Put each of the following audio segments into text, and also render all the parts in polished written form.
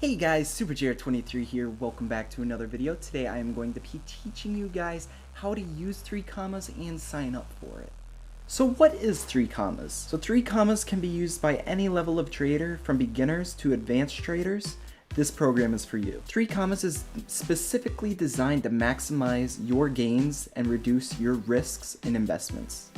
Hey guys, SuperJR23 here. Welcome back to another video. Today I am going to be teaching you guys how to use 3Commas and sign up for it. So what is 3Commas? So 3Commas can be used by any level of trader, from beginners to advanced traders. This program is for you. 3Commas is specifically designed to maximize your gains and reduce your risks in investments.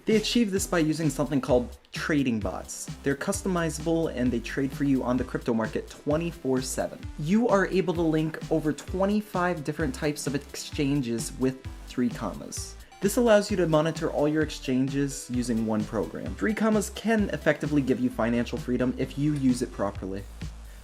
They achieve this by using something called trading bots. They're customizable and they trade for you on the crypto market 24/7. You are able to link over 25 different types of exchanges with 3Commas. This allows you to monitor all your exchanges using one program. 3Commas can effectively give you financial freedom if you use it properly.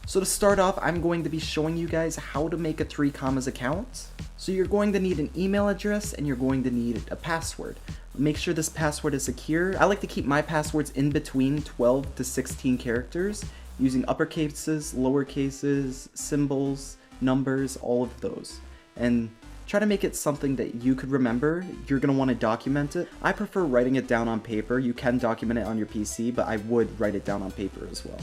So to start off, I'm going to be showing you guys how to make a 3Commas account. So you're going to need an email address and you're going to need a password. Make sure this password is secure. I like to keep my passwords in between 12 to 16 characters using uppercases, lowercases, symbols, numbers, all of those. And try to make it something that you could remember. You're going to want to document it. I prefer writing it down on paper. You can document it on your PC, but I would write it down on paper as well.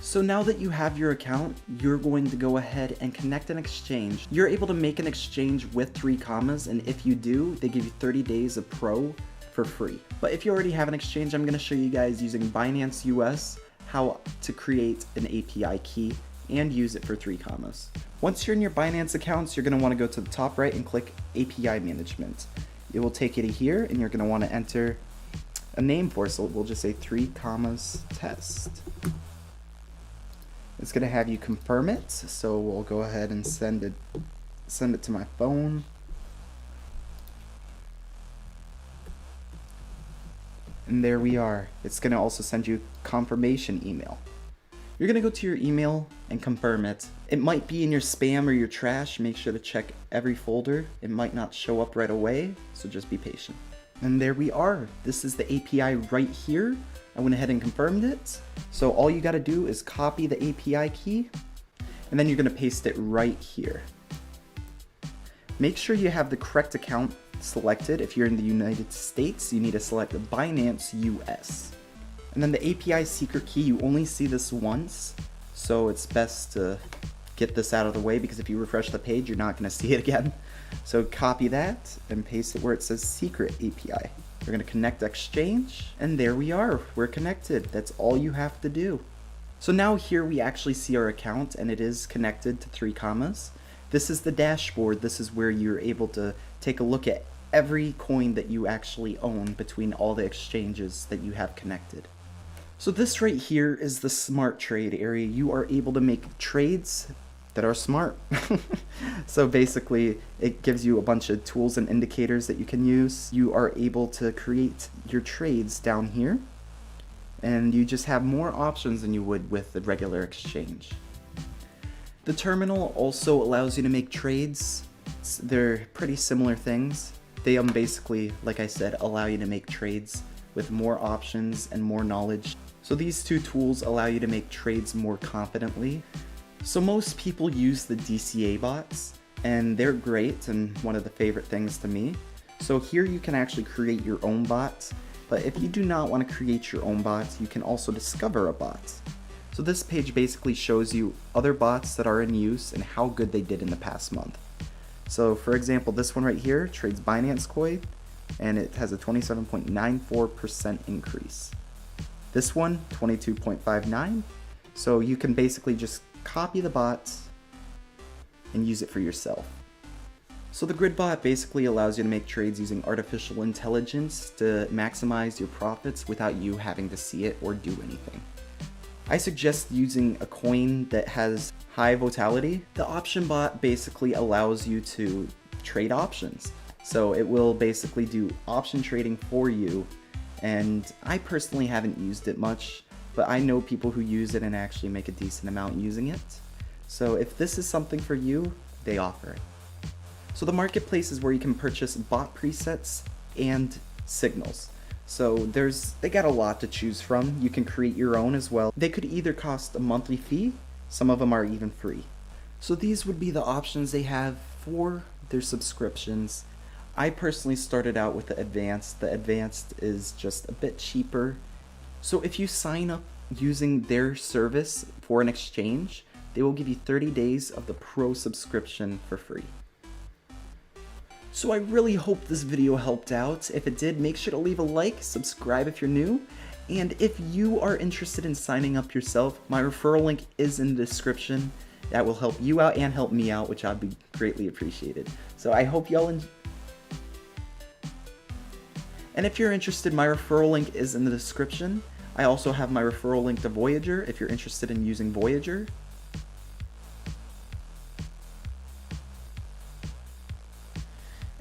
So now that you have your account, you're going to go ahead and connect an exchange. You're able to make an exchange with 3Commas, and if you do, they give you 30 days of pro for free. But if you already have an exchange, I'm going to show you guys using Binance US how to create an API key and use it for 3Commas. Once you're in your Binance accounts, you're going to want to go to the top right and click API Management. It will take you to here, and you're going to want to enter a name for it, so we'll just say 3Commas test. It's going to have you confirm it, so we'll go ahead and send it to my phone. And there we are. It's going to also send you a confirmation email. You're going to go to your email and confirm it. It might be in your spam or your trash. Make sure to check every folder. It might not show up right away, so just be patient. And there we are. This is the API right here. I went ahead and confirmed it. So all you got to do is copy the API key, and then you're going to paste it right here. Make sure you have the correct account selected. If you're in the United States, you need to select Binance US. And then the API secret key, you only see this once, so it's best to get this out of the way, because if you refresh the page, you're not going to see it again. So copy that and paste it where it says secret API. We're going to connect exchange, and there we are. We're connected. That's all you have to do. So now here we actually see our account, and it is connected to 3Commas. This is the dashboard. This is where you're able to take a look at every coin that you actually own between all the exchanges that you have connected. So this right here is the smart trade area. You are able to make trades that are smart. So basically it gives you a bunch of tools and indicators that you can use. You are able to create your trades down here, and you just have more options than you would with the regular exchange. The terminal also allows you to make trades. They're pretty similar things. They basically, like I said, allow you to make trades with more options and more knowledge. So these two tools allow you to make trades more confidently. So most people use the DCA bots, and they're great and one of the favorite things to me. So here you can actually create your own bots, but if you do not want to create your own bots, you can also discover a bot. So this page basically shows you other bots that are in use and how good they did in the past month. So for example, this one right here trades Binance coin, and it has a 27.94% increase. This one, 22.59. So you can basically just copy the bots and use it for yourself. So the grid bot basically allows you to make trades using artificial intelligence to maximize your profits without you having to see it or do anything. I suggest using a coin that has high volatility. The option bot basically allows you to trade options. So it will basically do option trading for you, and I personally haven't used it much, but I know people who use it and actually make a decent amount using it. So if this is something for you, they offer it. So the marketplace is where you can purchase bot presets and signals. So they got a lot to choose from. You can create your own as well. They could either cost a monthly fee, some of them are even free. So these would be the options they have for their subscriptions. I personally started out with the advanced. The advanced is just a bit cheaper. So if you sign up using their service for an exchange, they will give you 30 days of the Pro subscription for free. So I really hope this video helped out. If it did, make sure to leave a like, subscribe if you're new, and if you are interested in signing up yourself, my referral link is in the description. That will help you out and help me out, which I'd be greatly appreciated. So I hope y'all enjoy. And if you're interested, my referral link is in the description. I also have my referral link to Voyager if you're interested in using Voyager.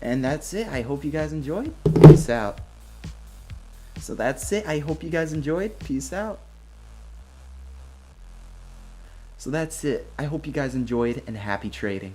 And that's it. I hope you guys enjoyed. Peace out. So that's it. I hope you guys enjoyed. Peace out. So that's it. I hope you guys enjoyed and happy trading.